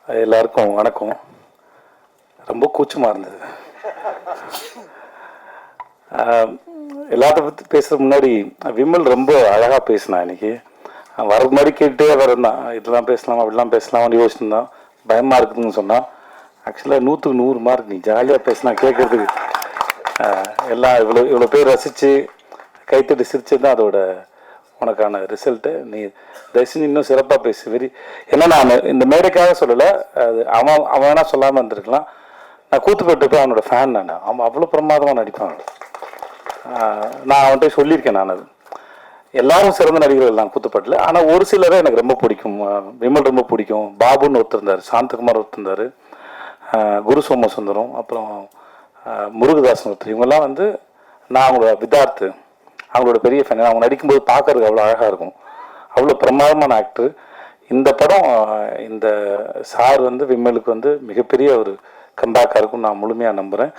எல்லாருக்கும் வணக்கம். ரொம்ப கூச்சமாக இருந்தது. எல்லாத்த பற்றி பேசுகிற முன்னாடி விமல் ரொம்ப அழகாக பேசினான். இன்னைக்கு வர மாதிரி கேட்டே வரந்தான், இதெல்லாம் பேசலாம் அப்படிலாம் பேசலாம்னு யோசிச்சுருந்தான். பயமாக இருக்குதுன்னு சொன்னான். ஆக்சுவலாக 100க்கு 100 மார்க். நீ ஜாலியாக பேசினா கேட்குறதுக்கு எல்லாம் இவ்வளோ பேர் ரசித்து கைத்தட்டி சிரிச்சு தான் அதோட உனக்கான ரிசல்ட்டு. நீ தயவுசெஞ்சு இன்னும் சிறப்பாக பேசு. ஏன்னா நான் இந்த மேடைக்காக சொல்லலை, அது அவன் வேணால் சொல்லாமல் இருந்திருக்கலாம். நான் கூத்துப்பட்டு போய் அவனோட ஃபேன். அவன் அவ்வளோ பிரமாதமாக நடிப்பான். நான் அவன்கிட்ட சொல்லியிருக்கேன். நான் அது எல்லாரும் சிறந்த நடிகர்கள் தான் கூத்துப்பட்டில். ஆனால் ஒரு சிலரை எனக்கு ரொம்ப பிடிக்கும். விமல் ரொம்ப பிடிக்கும். பாபுன்னு ஒருத்தர் இருந்தார், சாந்தகுமார் ஒருத்தர் இருந்தார், குரு சோமசுந்தரம், அப்புறம் முருகதாசன் ஒருத்தர். இவங்கெல்லாம் வந்து நான் அவங்களோட விதார்த்து, அவங்களோட பெரிய ஃபேன். அவங்க நடிக்கும்போது பார்க்கறதுக்கு அவ்வளோ அழகாக இருக்கும். அவ்வளோ பிரமாதமான ஆக்டர். இந்த படம் இந்த சார் வந்து விமலுக்கு வந்து மிகப்பெரிய ஒரு கம்பேக்காக இருக்கும் நான் முழுமையாக நம்புகிறேன்.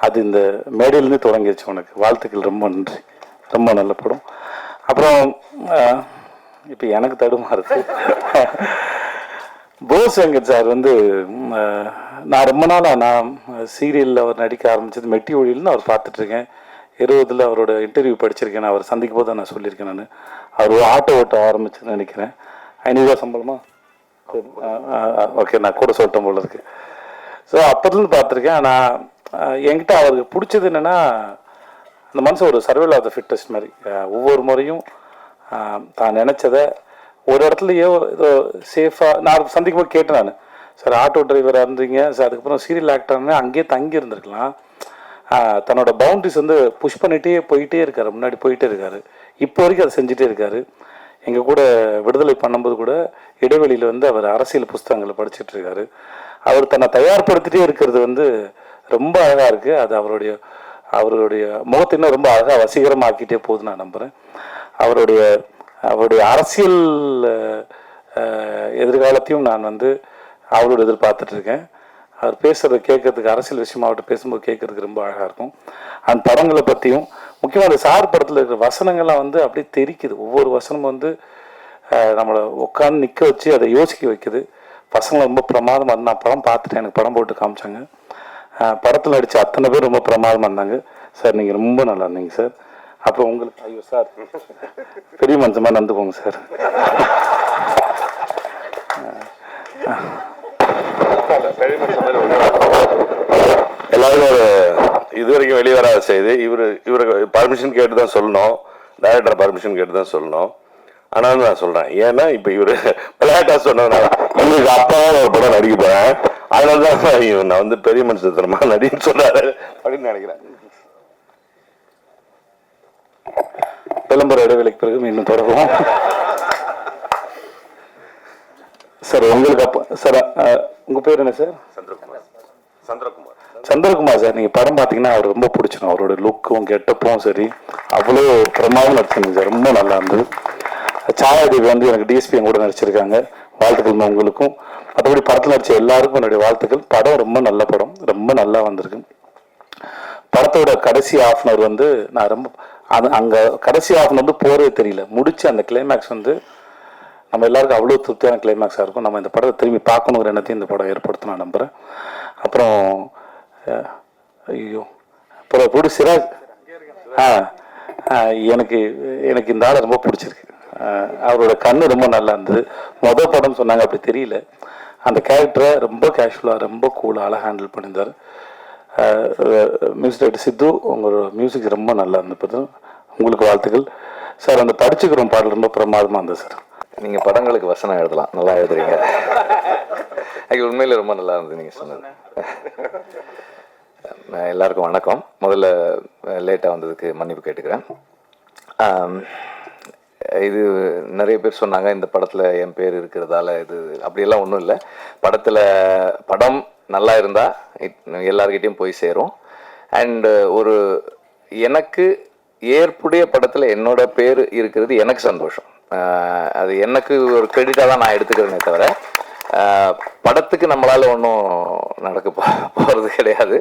அது இந்த மேடையிலேருந்து தொடங்கிடுச்சு. உனக்கு வாழ்த்துக்கள். ரொம்ப நன்றி. ரொம்ப நல்ல படம். அப்புறம் இப்போ எனக்கு தடுமாறுது. போஸ் வெங்கட் சார் வந்து நான் ரொம்ப நாளாக நான் சீரியலில் அவர் நடிக்க ஆரம்பித்தது மெட்டி ஒழியில்னு அவர் பார்த்துட்ருக்கேன். 20 அவரோட இன்டர்வியூ படிச்சிருக்கேன். அவர் சந்திக்கும் போது நான் சொல்லியிருக்கேன். நான் அவர் ஆட்டோ ஓட்ட ஆரம்பிச்சுன்னு நினைக்கிறேன். 500 ரூபா சம்பளமா? ஓகே, நான் கூட சொல்லிட்டேன் போல இருக்கு. ஸோ அப்போதுலேருந்து பார்த்துருக்கேன். ஆனால் என்கிட்ட அவருக்கு பிடிச்சது என்னென்னா, அந்த மனுஷன் ஒரு சர்வைவல் ஆஃப் த ஃபிட்டஸ்ட் மாதிரி. ஒவ்வொரு முறையும் தான் நினச்சதை ஒரு இடத்துலையோ ஏதோ சேஃபாக நான் சந்திக்கும் போது கேட்டேன். நான் சார் ஆட்டோ டிரைவராக இருந்தீங்க சார், அதுக்கப்புறம் சீரியல் ஆக்டர்னு அங்கேயே தங்கி இருந்திருக்கலாம். தன்னோட பவுண்டரிஸ் வந்து புஷ் பண்ணிகிட்டே போயிட்டே இருக்காரு, முன்னாடி போயிட்டே இருக்காரு. இப்போ வரைக்கும் அதை செஞ்சுட்டே இருக்காரு. எங்கள் கூட விடுதலை பண்ணும்போது கூட இடைவெளியில் வந்து அவர் அரசியல் புஸ்தகங்களை படிச்சுட்டு இருக்காரு. அவர் தன்னை தயார்படுத்திட்டே இருக்கிறது வந்து ரொம்ப அழகாக இருக்குது. அது அவருடைய முகத்தை இன்னும் ரொம்ப அழகாக வசீகரமாக்கிட்டே போகுது நான் நம்புகிறேன். அவருடைய அரசியல் எதிர்காலத்தையும் நான் வந்து அவரோட எதிர்பார்த்துட்ருக்கேன். அவர் பேசுகிறத கேட்கறதுக்கு, அரசியல் விஷயமா அவர்கிட்ட பேசும்போது கேட்கறதுக்கு ரொம்ப அழகாக இருக்கும். அந்த படங்களை பற்றியும் முக்கியமாக அந்த சார் படத்தில் இருக்கிற வசனங்கள்லாம் வந்து அப்படியே தெரிக்குது. ஒவ்வொரு வசனமும் வந்து நம்மளை உட்காந்து நிற்க வச்சு அதை யோசிக்க வைக்குது. பசங்களை ரொம்ப பிரமாதமாக இருந்தால் நான் படம் பார்த்துட்டேன். எனக்கு படம் போட்டு காமிச்சாங்க. படத்தில் நடித்த அத்தனை பேர் ரொம்ப பிரமாதமாக இருந்தாங்க. சார் நீங்கள் ரொம்ப நல்லா இருந்தீங்க சார். அப்புறம் உங்களுக்கு ஐயோ சார் பெரிய மனுஷமாக நடந்து போங்க சார். எல்லாரும் ஒரு இதுவரைக்கும் வெளிவராத செய்து இவருக்கு பர்மிஷன் கேட்டு தான் சொல்லணும், டைரக்டர் பர்மிஷன் கேட்டு தான் சொல்லணும். ஆனாலும் நான் சொல்றேன், ஏன்னா இப்ப இவரு விளையாட்டா சொன்னதுனால இவருக்கு அப்பாவும் ஒரு படம் நடிக்க போறேன், அதனாலதான் நான் வந்து பெரிய மனுஷன் தரமா நடின்னு சொன்னாரு அப்படின்னு நினைக்கிறேன். விளம்பர இடைவெளிக்கு பிறகு இன்னும் தொடரும். சார் உங்களுக்கு அப்பா சார் உங்க பேர் என்ன சார்? சந்திரகுமார் சார். நீங்க படம் பார்த்தீங்கன்னா அவர் ரொம்ப பிடிச்சிடும். அவரோட லுக்கும் கெட்டப்பும் சரி அவ்வளோ பிரமாதம் நடிச்சிருந்தீங்க சார். ரொம்ப நல்லா இருந்தது. சாயாதேவி வந்து எனக்கு டிஎஸ்பி கூட நடிச்சிருக்காங்க. வாழ்த்துக்கள் உங்களுக்கும். மற்றபடி படத்தில் நடிச்ச எல்லாருக்கும் என்னுடைய வாழ்த்துக்கள். படம் ரொம்ப நல்ல படம், ரொம்ப நல்லா வந்திருக்கு. படத்தோட கடைசி ½ வந்து நான் ரொம்ப அங்கே கடைசி ½ வந்து போகிறதே தெரியல. முடிச்சு அந்த கிளைமேக்ஸ் வந்து நம்ம எல்லாருக்கும் அவ்வளோ திருப்தியான கிளைமேக்ஸாக இருக்கும். நம்ம இந்த படத்தை திரும்பி பார்க்கணுங்கிற எண்ணத்தையும் இந்த படம் ஏற்படுத்த நான் நம்புகிறேன். அப்புறம் ஐயோ அப்புறம் எப்படி சிராஜ் எனக்கு இந்த ஆளை ரொம்ப பிடிச்சிருக்கு. அவரோட கண்ணு ரொம்ப நல்லா இருந்தது. மொதல் படம் சொன்னாங்க, அப்படி தெரியல. அந்த கேரக்டரை ரொம்ப கேஷுவலாக ரொம்ப கூலாக அழகாக ஹேண்டில் பண்ணியிருந்தார். மியூசிக் டைரக்டர் சித்து, உங்களோட மியூசிக் ரொம்ப நல்லா இருந்தது. உங்களுக்கு வாழ்த்துக்கள் சார். அந்த படிச்சுக்கிறோம் பாடல் ரொம்ப பிரமாதமாக இருந்தது சார். நீங்கள் படங்களுக்கு வசனம் எழுதலாம், நல்லா எழுதுறீங்க. உண்மையில் ரொம்ப நல்லா இருந்தது நீங்கள் சொன்னது. எல்லாருக்கும் வணக்கம். முதல்ல லேட்டாக வந்ததுக்கு மன்னிப்பு கேட்டுக்கிறேன். இது நிறைய பேர் சொன்னாங்க இந்த படத்தில் என் பேர் இருக்கிறதால இது அப்படியெல்லாம் ஒன்றும் இல்லை. படம் நல்லா இருந்தால் எல்லார்கிட்டையும் போய் சேரும். அண்டு ஒரு எனக்கு ஏற்புடைய படத்தில் என்னோட பேர் இருக்கிறது எனக்கு சந்தோஷம். அது எனக்கு ஒரு கிரெடிட்டாக தான் நான் எடுத்துக்கிறேனே தவிர படத்துக்கு நம்மளால் ஒன்றும் நடக்க போகிறது கிடையாது.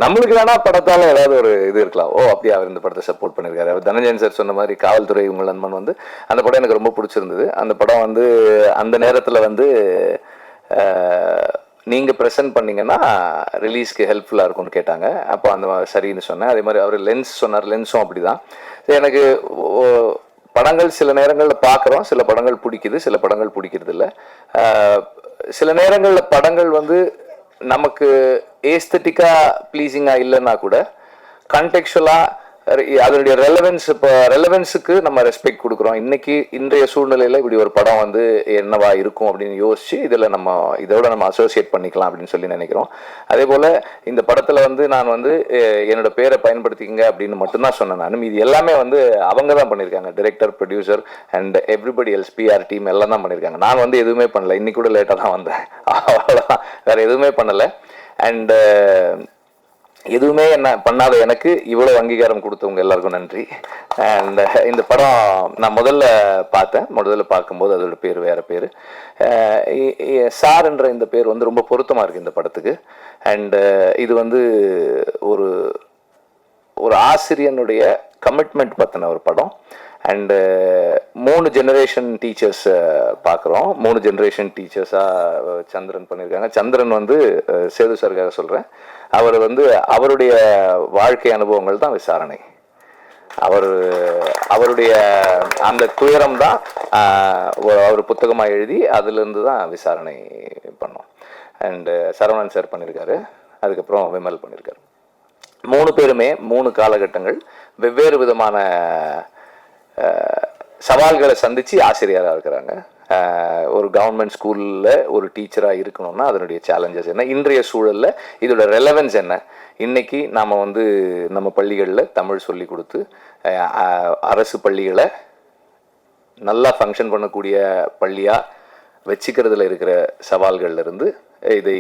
நம்மளுக்கு வேணால் படத்தால் ஏதாவது ஒரு இது இருக்கலாம். ஓ அப்படியே அவர் இந்த படத்தை சப்போர்ட் பண்ணியிருக்காரு. அவர் தனஞ்சயன் சார் சொன்ன மாதிரி காவல்துறை உங்கள் நண்பன் வந்து அந்த படம் எனக்கு ரொம்ப பிடிச்சிருந்தது. அந்த படம் வந்து அந்த நேரத்தில் வந்து நீங்கள் ப்ரெசென்ட் பண்ணிங்கன்னா ரிலீஸ்க்கு ஹெல்ப்ஃபுல்லாக இருக்கும்னு கேட்டாங்க. அப்போ அந்த சரின்னு சொன்னேன். அதே மாதிரி அவர் லென்ஸ் சொன்னார், லென்ஸும் அப்படி தான். எனக்கு படங்கள் சில நேரங்களில் பார்க்குறோம், சில படங்கள் பிடிக்குது, சில படங்கள் பிடிக்கிறது இல்லை. சில நேரங்களில் படங்கள் வந்து நமக்கு ஏஸ்தட்டிக்காக ப்ளீஸிங்காக இல்லைன்னா கூட கண்டெக்சுவலாக அதனுடைய ரெலவென்ஸுக்கு நம்ம ரெஸ்பெக்ட் கொடுக்குறோம். இன்னைக்கு இன்றைய சூழ்நிலையில் இப்படி ஒரு படம் வந்து என்னவா இருக்கும் அப்படின்னு யோசிச்சு இதோட நம்ம அசோசியேட் பண்ணிக்கலாம் அப்படின்னு சொல்லி நினைக்கிறோம். அதே போல் இந்த படத்தில் வந்து நான் வந்து என்னோட பேரை பயன்படுத்திக்கங்க அப்படின்னு மட்டும்தான் சொன்னேன். நான் இது எல்லாமே வந்து அவங்க தான் பண்ணியிருக்காங்க. Director, producer and everybody else, PR team எல்லாம் தான் பண்ணியிருக்காங்க. நான் வந்து எதுவுமே பண்ணல. இன்னைக்கு கூட லேட்டாக தான் வந்தேன், அவ்வளோதான், வேறு எதுவுமே பண்ணலை. அண்ட் எதுவுமே என்ன பண்ணாத எனக்கு இவ்வளோ அங்கீகாரம் கொடுத்தவங்க எல்லாருக்கும் நன்றி. அண்ட் இந்த படம் நான் முதல்ல பார்க்கும்போது அதோட பேர் வேறு பேர். சார்ன்ற இந்த பேர் வந்து ரொம்ப பொருத்தமாக இருக்குது இந்த படத்துக்கு. அண்டு இது வந்து ஒரு ஆசிரியனுடைய கமிட்மெண்ட் பற்றின ஒரு படம். அண்டு 3 ஜெனரேஷன் டீச்சர்ஸ் பார்க்குறோம். 3 ஜெனரேஷன் டீச்சர்ஸாக சந்திரன் பண்ணியிருக்காங்க. சந்திரன் வந்து சேது சாருக்காக சொல்கிறேன். அவர் வந்து அவருடைய வாழ்க்கை அனுபவங்கள் தான் விசாரணை. அவருடைய அந்த துயரம் தான் அவர் புத்தகமாக எழுதி அதிலிருந்து தான் விசாரணை பண்ணோம். அண்டு சரவணன் சார் பண்ணியிருக்காரு, அதுக்கப்புறம் விமல் பண்ணியிருக்காரு. 3 பேருமே 3 காலகட்டங்கள் வெவ்வேறு விதமான சவால்களை சந்தித்து ஆசிரியராக இருக்கிறாங்க. ஒரு கவர்மெண்ட் ஸ்கூலில் ஒரு டீச்சராக இருக்கணும்னா அதனுடைய சேலஞ்சஸ் என்ன, இன்றைய சூழலில் இதோட ரெலவென்ஸ் என்ன. இன்றைக்கி நாம் வந்து நம்ம பள்ளிகளில் தமிழ் சொல்லி கொடுத்து அரசு பள்ளிகளை நல்லா ஃபங்க்ஷன் பண்ணக்கூடிய பள்ளியாக வச்சுக்கிறதுல இருக்கிற சவால்கள்லேருந்து இதை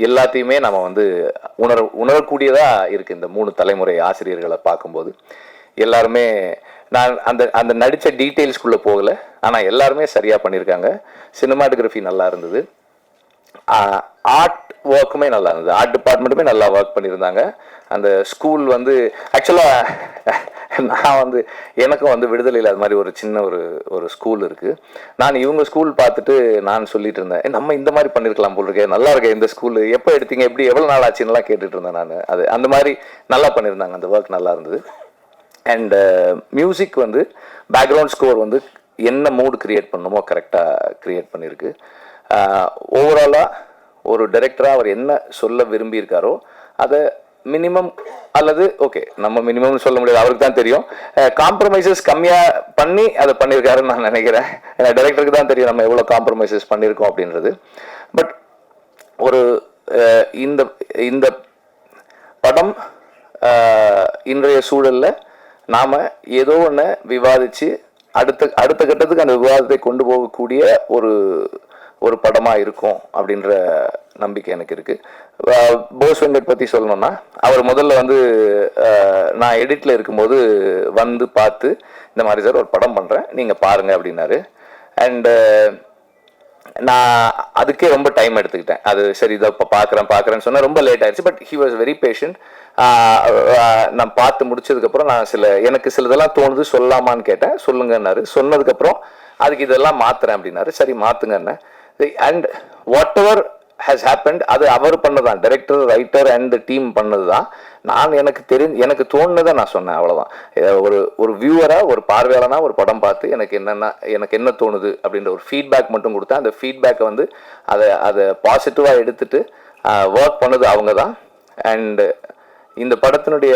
எல்லாத்தையுமே நம்ம வந்து உணரக்கூடியதாக இருக்குது. இந்த 3 தலைமுறை ஆசிரியர்களை பார்க்கும்போது எல்லாருமே நான் அந்த நடித்த டீட்டெயில்ஸ்குள்ளே போகலை, ஆனால் எல்லாருமே சரியாக பண்ணியிருக்காங்க. சினிமாட்டோகிராஃபி நல்லா இருந்தது, ஆர்ட் ஒர்க்குமே நல்லா இருந்தது, ஆர்ட் டிபார்ட்மெண்ட்டுமே நல்லா ஒர்க் பண்ணியிருந்தாங்க. அந்த ஸ்கூல் வந்து ஆக்சுவலாக நான் வந்து எனக்கும் வந்து விடுதலையில் அது மாதிரி ஒரு சின்ன ஒரு ஸ்கூல் இருக்குது. நான் இவங்க ஸ்கூல் பார்த்துட்டு நான் சொல்லிட்டு இருந்தேன், நம்ம இந்த மாதிரி பண்ணியிருக்கலாம் போல் இருக்கேன், நல்லா இருக்கேன் இந்த ஸ்கூலு, எப்போ எடுத்தீங்க, எப்படி எவ்வளோ நாள் ஆச்சுன்னெலாம் கேட்டுட்டு இருந்தேன் நான். அந்த மாதிரி நல்லா பண்ணியிருந்தாங்க, அந்த ஒர்க் நல்லா இருந்தது. அண்ட் மியூசிக் வந்து பேக்ரவுண்ட் ஸ்கோர் வந்து என்ன மூடு க்ரியேட் பண்ணணுமோ கரெக்டாக க்ரியேட் பண்ணியிருக்கு. ஓவராலாக ஒரு டைரக்டராக அவர் என்ன சொல்ல விரும்பியிருக்காரோ அதை மினிமம் அல்லது ஓகே நம்ம மினிமம்னு சொல்ல முடியாது, அவருக்கு தான் தெரியும், காம்ப்ரமைசஸ் கம்மியாக பண்ணி அதை பண்ணியிருக்காருன்னு நான் நினைக்கிறேன். ஏன்னா டைரக்டருக்கு தான் தெரியும் நம்ம எவ்வளோ காம்ப்ரமைசஸ் பண்ணியிருக்கோம் அப்படின்றது. பட் ஒரு இந்த படம் இன்றைய சூழலில் நாம் ஏதோ ஒன்று விவாதித்து அடுத்த கட்டத்துக்கு அந்த விவாதத்தை கொண்டு போகக்கூடிய ஒரு படமாக இருக்கும் அப்படின்ற நம்பிக்கை எனக்கு இருக்குது. போஸ் வெங்கட் பற்றி சொல்லணும்னா அவர் முதல்ல வந்து நான் எடிட்டில் இருக்கும்போது வந்து பார்த்து இந்த மாதிரி சார் ஒரு படம் பண்ணுறேன் நீங்கள் பாருங்கள் அப்படின்னாரு. அண்டு நான் அதுக்கே ரொம்ப டைம் எடுத்துக்கிட்டேன். அது சரி இதை இப்போ பார்க்குறேன்னு சொன்னால் ரொம்ப லேட் ஆயிடுச்சு. But he was very patient. நான் பார்த்து முடிச்சதுக்கப்புறம் எனக்கு சிலதெல்லாம் தோணுது சொல்லலாமான்னு கேட்டேன், சொல்லுங்கன்னாரு. சொன்னதுக்கப்புறம் அதுக்கு இதெல்லாம் மாற்றுறேன் அப்படின்னாரு. சரி மாற்றுங்கன்னு. And whatever has happened அது அவர் பண்ணதான், டைரக்டர், ரைட்டர் அண்ட் டீம் பண்ணது தான். எனக்கு தோணுனதை நான் சொன்னேன், அவ்வளோதான். ஒரு வியூவராக, ஒரு பார்வையாளனாக ஒரு படம் பார்த்து எனக்கு என்ன தோணுது அப்படின்ற ஒரு ஃபீட்பேக் மட்டும் கொடுத்தேன். அந்த ஃபீட்பேக்கை வந்து அதை பாசிட்டிவாக எடுத்துட்டு ஒர்க் பண்ணது அவங்க தான். அண்டு இந்த படத்தினுடைய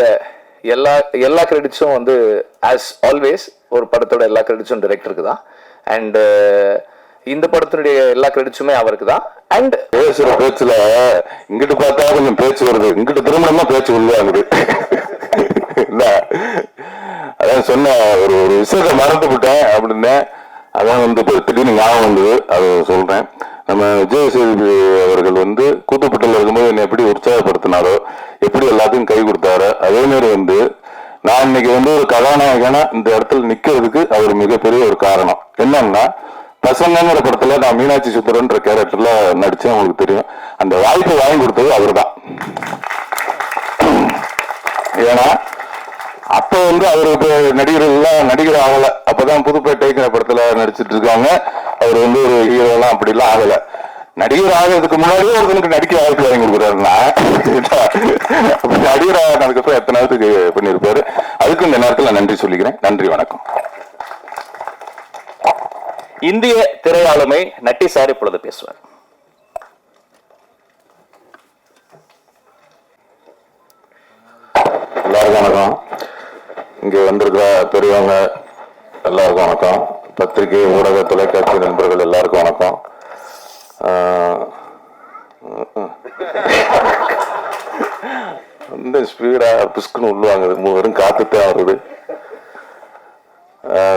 எல்லா கிரெடிட்ஸும் வந்து ஆஸ் ஆல்வேஸ் ஒரு படத்தோட எல்லா கிரெடிட்ஸும் டைரக்டருக்கு தான். அண்டு இந்த படத்தினுடைய எல்லா கிரெடிட்ஸுமே அவருக்கு தான். அண்ட் பேசுற பேச்சுல இங்கிட்டு பார்த்தா கொஞ்சம் பேச்சு வருது, இங்கிட்டு திருமணமா பேச்சு உருவாகுது. அதான் சொன்ன ஒரு விஷயத்த மறந்து விட்டேன் அப்படின்னு, அதான் வந்து இப்போ திடீர்னு ஞாபகம் வந்தது, அதை சொல்றேன். நம்ம விஜய் சேதுபதி அவர்கள் வந்து கூத்துப்பட்டில் இருக்கும்போது என்னை எப்படி உற்சாகப்படுத்தினாரோ, எப்படி எல்லாத்தையும் கை கொடுத்தாரோ, அதே மாதிரி வந்து நான் இன்னைக்கு வந்து ஒரு கதாநாயகனா இந்த இடத்துல நிக்கிறதுக்கு அவர் மிகப்பெரிய ஒரு காரணம். என்னன்னா பசங்கிற படத்துல நான் மீனாட்சி சுந்தரன்ற கேரக்டர்ல நடிச்சேன், உங்களுக்கு தெரியும். அந்த வாய்ப்பை வாங்கி கொடுத்தது அவர் தான். ஏன்னா அப்ப வந்து அவருக்கு நடிகர் ஆகல, அப்பதான் புதுப்பேட்டைங்கிற படத்துல நடிச்சிட்டு இருக்காங்க. அவர் வந்து ஒரு ஹீரோலாம் அப்படிலாம் ஆகல. நடிகர் ஆகிறதுக்கு முன்னாடியே ஒருத்தனுக்கு நடிக்க வாய்ப்பு வாங்கி கொடுக்குறாருன்னா நடிகர் ஆகிறதுக்கப்புறம் எத்தனை நேரத்துக்கு பண்ணியிருப்பாரு. அதுக்கு இந்த நேரத்தில் நன்றி சொல்லிக்கிறேன். நன்றி, வணக்கம். இந்திய திரையாளுமை நட்டி சார் இப்பொழுது பேசுவார். எல்லாருக்கும் வணக்கம். இங்கே வந்திருக்கிற பெரியவங்க எல்லாருக்கும் வணக்கம். பத்திரிகை, ஊடக, தொலைக்காட்சி நண்பர்கள் எல்லாருக்கும் வணக்கம். இந்த ஸ்பீடா புஷ்குன்னு உள்ளுவாங்குது, வெறும் காத்துத்தான் வருது.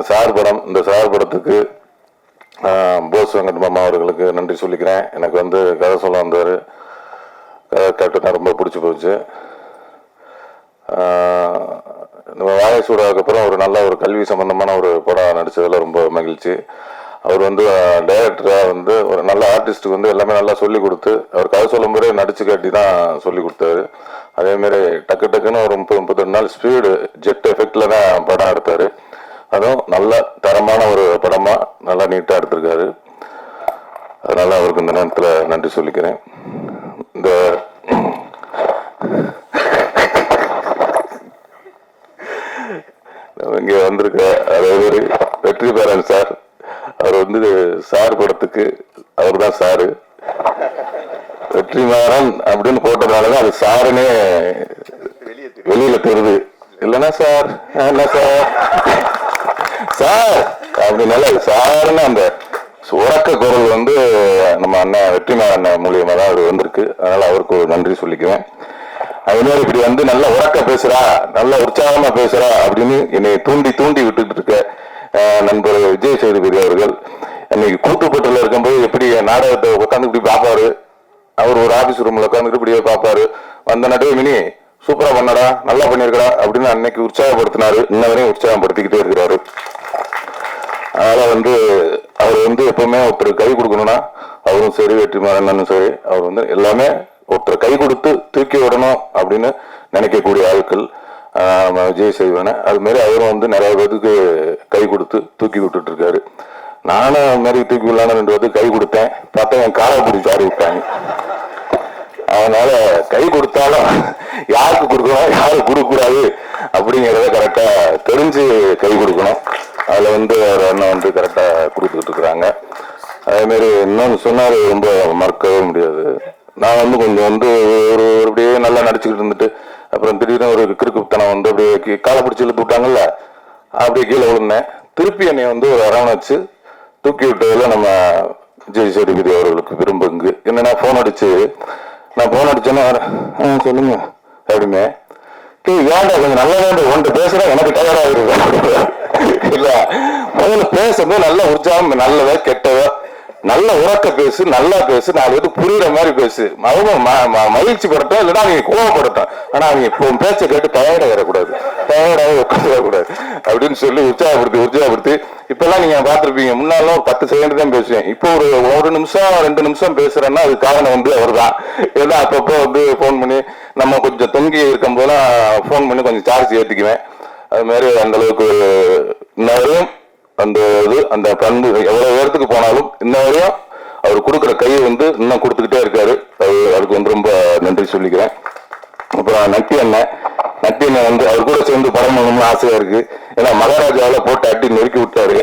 சார் படம், இந்த சார் படத்துக்கு போஸ் வெங்கட் மாமா அவர்களுக்கு நன்றி சொல்லிக்கிறேன். எனக்கு வந்து கதை சொல்ல வந்தார், கதை கேட்டுனா ரொம்ப பிடிச்சி போச்சு. நம்ம வாழைசூடாவுக்கு அப்புறம் ஒரு நல்ல ஒரு கல்வி சம்பந்தமான ஒரு படம் நடித்ததில் ரொம்ப மகிழ்ச்சி. அவர் வந்து டைரக்டராக வந்து ஒரு நல்ல ஆர்டிஸ்ட்டுக்கு வந்து எல்லாமே நல்லா சொல்லி கொடுத்து, அவர் கதை சொல்லும் போதே நடிச்சு காட்டி தான் சொல்லி கொடுத்தாரு. அதேமாரி டக்கு டக்குன்னு ஒரு 30-32 நாள் ஸ்பீடு ஜெட் எஃபெக்டில் தான் படம் எடுத்தார். அதுவும் நல்ல தரமான ஒரு படமாக நல்லா நீட்டாக எடுத்திருக்காரு. அதனால் அவருக்கு இந்த நேரத்தில் நன்றி சொல்லிக்கிறேன். இந்த இங்கே வந்திருக்க அதாவது வெற்றி பேரன் சார், அவர் வந்து சார் படத்துக்கு அவர் தான் சாரு. வெற்றிமாறன் அப்படின்னு போட்டதுனாலதான் அது சாருன்னே வெளியில தெரியுது. இல்லைன்னா சார் என்ன சார் சார் அப்படின்னால சாருன்னு அந்த உறக்க குரல் வந்து நம்ம அண்ணன் வெற்றிமாறன் மூலியமா தான் அவர் வந்திருக்கு. அதனால அவருக்கு ஒரு நன்றி சொல்லிக்குவேன். அது மாதிரி இப்படி வந்து நல்லா உறக்க பேசுறா, நல்ல உற்சாகமா பேசுறா அப்படின்னு என்னை தூண்டி தூண்டி விட்டுட்டு இருக்க நண்பர் விஜய் சேதுபதி அவர்கள் அன்னைக்கு கூட்டுப்பட்டுல இருக்கும்போது எப்படி நாடகத்தை உட்காந்து இப்படி பார்ப்பாரு. அவர் ஒரு ஆபீஸ் ரூம்ல உட்காந்துட்டு இப்படியே பார்ப்பாரு. வந்த நடுவே மினி சூப்பரா பண்ணடா, நல்லா பண்ணிருக்கடா அப்படின்னு அன்னைக்கு உற்சாகப்படுத்தினாரு. இன்ன வரையும் உற்சாகப்படுத்திக்கிட்டே இருக்கிறாரு. அதனால வந்து அவர் வந்து எப்பவுமே ஒருத்தர் கை கொடுக்கணும்னா அவரும் சரி, வெற்றிமாறனும் சரி, அவர் வந்து எல்லாமே ஒருத்தர் கை கொடுத்து தூக்கி விடணும் அப்படின்னு நினைக்கக்கூடிய ஆட்கள் விஜய் செய்வானே. அது மாதிரி அவரும் வந்து நிறைய பேருக்கு கை கொடுத்து தூக்கி விட்டுட்டு இருக்காரு. நானும் அது மாதிரி தூக்கி விடலான்னு 2 பேருக்கு கை கொடுத்தேன். பார்த்தா என் காலை பிடிச்சி ஆடி விட்டாங்க. அதனால கை கொடுத்தாலும் யாருக்கு கொடுக்கணும், யாருக்கு கொடுக்கக்கூடாது அப்படிங்கிறத கரெக்டா தெரிஞ்சு கை கொடுக்கணும். அதுல வந்து ஒரு அண்ணன் வந்து கரெக்டா கொடுத்துட்டு இருக்கிறாங்க. அதே மாதிரி இன்னொன்று சொன்னாரு, ரொம்ப மறக்கவே முடியாது. நான் வந்து கொஞ்சம் வந்து ஒரு அப்படியே நல்லா நடிச்சுக்கிட்டு இருந்துட்டு அப்புறம் திடீர்னு ஒரு கிறுக்குத்தனம் வந்து அப்படியே காலை பிடிச்சி இழுத்து விட்டாங்கல்ல, அப்படியே கீழே விழுந்தேன். திருப்பி என்னை வந்து ஒரு அரவணைச்சு தூக்கி விட்டதில் நம்ம விஜய் சேதுபதி அவர்களுக்கு விரும்புங்க. என்னன்னா ஃபோன் அடிச்சு, நான் ஃபோன் அடிச்சேன்னா சொல்லுங்க அப்படிமே ஏன்டா கொஞ்சம் நல்லா வேண்டாம் உன்ட்டு பேசுறேன், எனக்கு டயர்டாக இல்ல முதல்ல பேசும்போது நல்ல உற்சாகம், நல்லதோ கெட்டதோ நல்ல உறக்க பேசு, நல்லா பேசு, 4 பேருக்கு புரியுற மாதிரி பேசு. அவங்க மகிழ்ச்சி படட்டும், இல்லைன்னா அவங்க கோவப்படட்டும். ஆனா அவங்க இப்போ பேச்சை கேட்டு டயர்டாக வரக்கூடாது, டயர்டாக உட்காந்துடக்கூடாது அப்படின்னு சொல்லி உற்சாகப்படுத்தி இப்பெல்லாம் நீங்க பார்த்துருப்பீங்க. முன்னாலும் ஒரு 10 செகண்ட் தான் பேசுவேன். இப்போ ஒரு நிமிஷம் 2 நிமிஷம் பேசுறேன்னா அது காரணம் வந்து அவர் தான். ஏன்னா அப்பப்போ வந்து ஃபோன் பண்ணி நம்ம கொஞ்சம் தொங்கி இருக்கும் போதெல்லாம் ஃபோன் பண்ணி கொஞ்சம் சார்ஜ் ஏற்றிக்குவேன். அது மாதிரி அந்த அளவுக்கு இன்னும் அந்த இது அந்த பண்பு எவ்வளவு உயரத்துக்கு போனாலும் இன்ன வரையும் அவர் கொடுக்குற கையை வந்து இன்னும் கொடுத்துக்கிட்டே இருக்காரு. அதுக்கு வந்து ரொம்ப நன்றி சொல்லிக்கிறேன். அப்புறம் நட்டி அண்ணன் வந்து அவர் கூட சேர்ந்து படம் பண்ணணும்னு ஆசையா இருக்கு. ஏன்னா மகாராஜாவில் போட்டு அட்டி நொறுக்கி விட்டாரு.